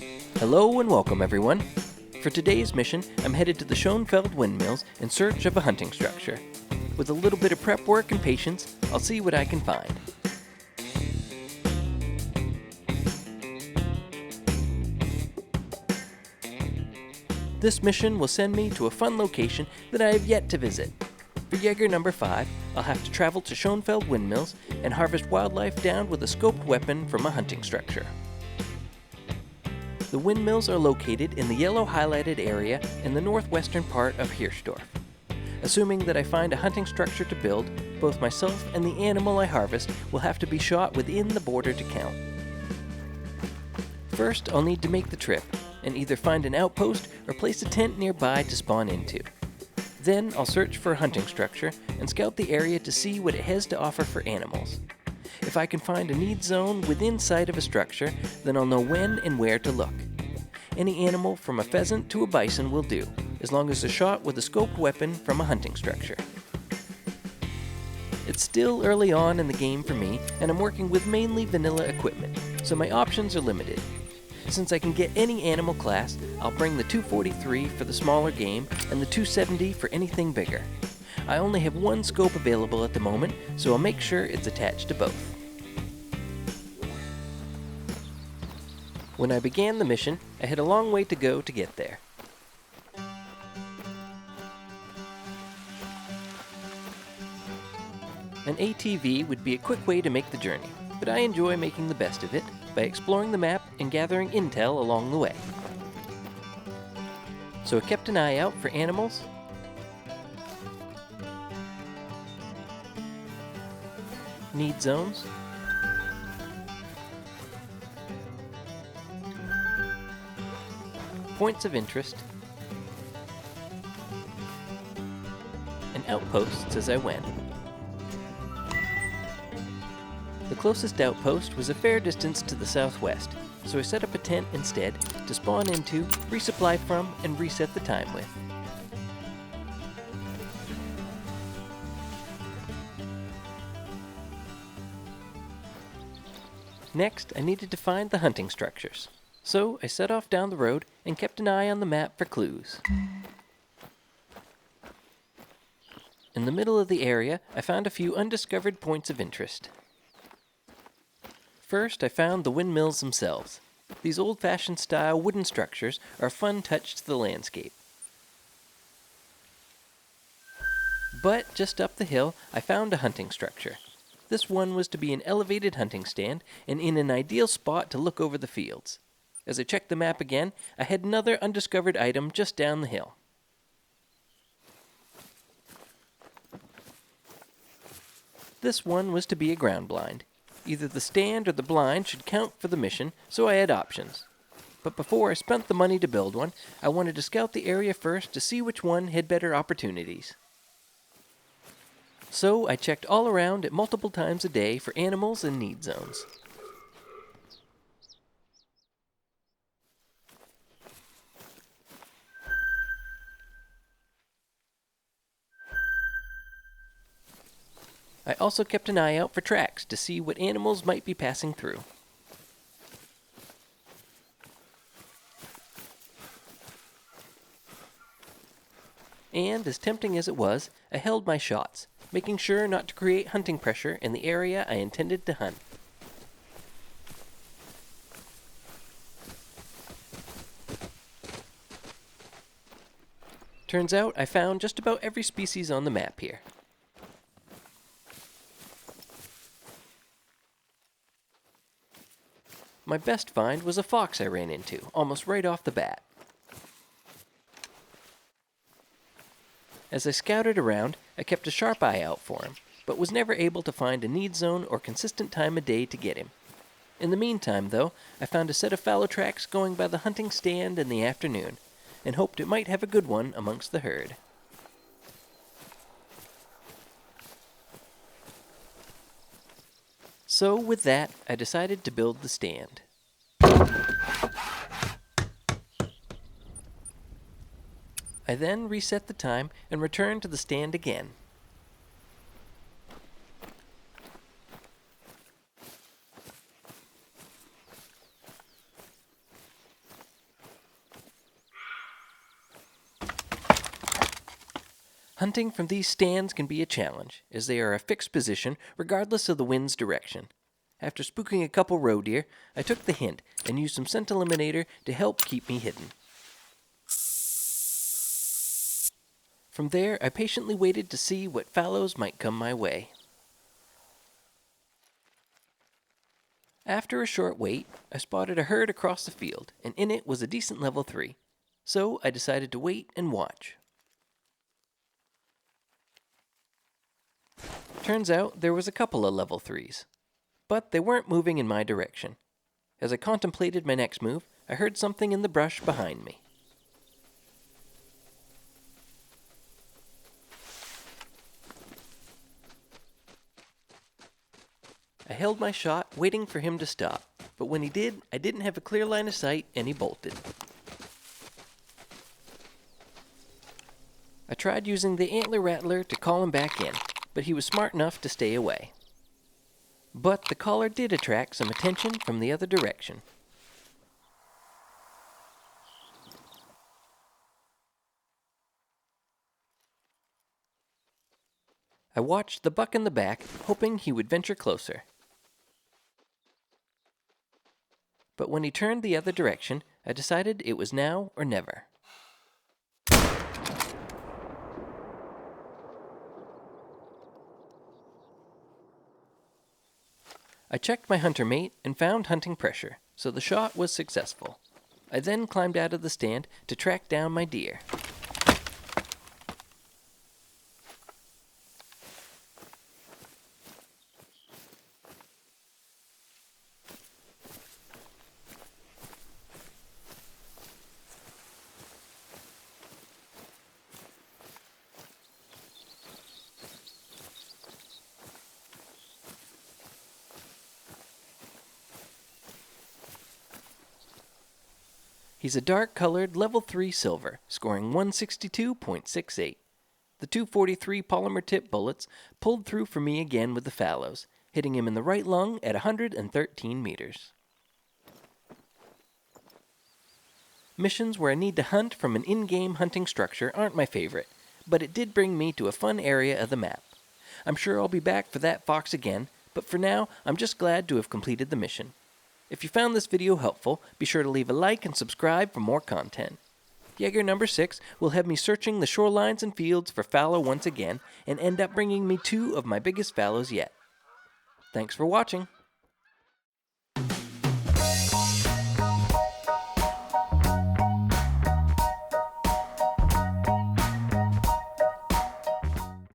Hello and welcome everyone. For today's mission, I'm headed to the Schonfeldt Windmills in search of a hunting structure. With a little bit of prep work and patience, I'll see what I can find. This mission will send me to a fun location that I have yet to visit. For Jager number 5, I'll have to travel to Schonfeldt Windmills and harvest wildlife down with a scoped weapon from a hunting structure. The windmills are located in the yellow highlighted area in the northwestern part of Hirschfelden. Assuming that I find a hunting structure to build, both myself and the animal I harvest will have to be shot within the border to count. First, I'll need to make the trip and either find an outpost or place a tent nearby to spawn into. Then I'll search for a hunting structure and scout the area to see what it has to offer for animals. If I can find a need zone within sight of a structure, then I'll know when and where to look. Any animal from a pheasant to a bison will do, as long as they're shot with a scoped weapon from a hunting structure. It's still early on in the game for me, and I'm working with mainly vanilla equipment, so my options are limited. Since I can get any animal class, I'll bring the 243 for the smaller game and the 270 for anything bigger. I only have one scope available at the moment, so I'll make sure it's attached to both. When I began the mission, I had a long way to go to get there. An ATV would be a quick way to make the journey, but I enjoy making the best of it by exploring the map and gathering intel along the way. So I kept an eye out for animals, need zones, points of interest, and outposts as I went. The closest outpost was a fair distance to the southwest, so I set up a tent instead to spawn into, resupply from, and reset the time with. Next, I needed to find the hunting structures, so I set off down the road and kept an eye on the map for clues. In the middle of the area, I found a few undiscovered points of interest. First, I found the windmills themselves. These old-fashioned style wooden structures are a fun touch to the landscape. But just up the hill, I found a hunting structure. This one was to be an elevated hunting stand and in an ideal spot to look over the fields. As I checked the map again, I had another undiscovered item just down the hill. This one was to be a ground blind. Either the stand or the blind should count for the mission, so I had options. But before I spent the money to build one, I wanted to scout the area first to see which one had better opportunities. So I checked all around at multiple times a day for animals and need zones. I also kept an eye out for tracks to see what animals might be passing through. And as tempting as it was, I held my shots, making sure not to create hunting pressure in the area I intended to hunt. Turns out I found just about every species on the map here. My best find was a fox I ran into, almost right off the bat. As I scouted around, I kept a sharp eye out for him, but was never able to find a need zone or consistent time of day to get him. In the meantime, though, I found a set of fallow tracks going by the hunting stand in the afternoon, and hoped it might have a good one amongst the herd. So with that, I decided to build the stand. I then reset the time and returned to the stand again. Hunting from these stands can be a challenge, as they are a fixed position regardless of the wind's direction. After spooking a couple roe deer, I took the hint and used some scent eliminator to help keep me hidden. From there, I patiently waited to see what fallows might come my way. After a short wait, I spotted a herd across the field, and in it was a decent level 3. So I decided to wait and watch. Turns out there was a couple of level 3s, but they weren't moving in my direction. As I contemplated my next move, I heard something in the brush behind me. I held my shot, waiting for him to stop, but when he did, I didn't have a clear line of sight and he bolted. I tried using the antler rattler to call him back in, but he was smart enough to stay away. But the caller did attract some attention from the other direction. I watched the buck in the back, hoping he would venture closer. But when he turned the other direction, I decided it was now or never. I checked my hunter mate and found hunting pressure, so the shot was successful. I then climbed out of the stand to track down my deer. He's a dark-colored level 3 silver, scoring 162.68. The 243 polymer tip bullets pulled through for me again with the fallows, hitting him in the right lung at 113 meters. Missions where I need to hunt from an in-game hunting structure aren't my favorite, but it did bring me to a fun area of the map. I'm sure I'll be back for that fox again, but for now, I'm just glad to have completed the mission. If you found this video helpful, be sure to leave a like and subscribe for more content. Jager number 6 will have me searching the shorelines and fields for fallow once again, and end up bringing me 2 of my biggest fallows yet. Thanks for watching.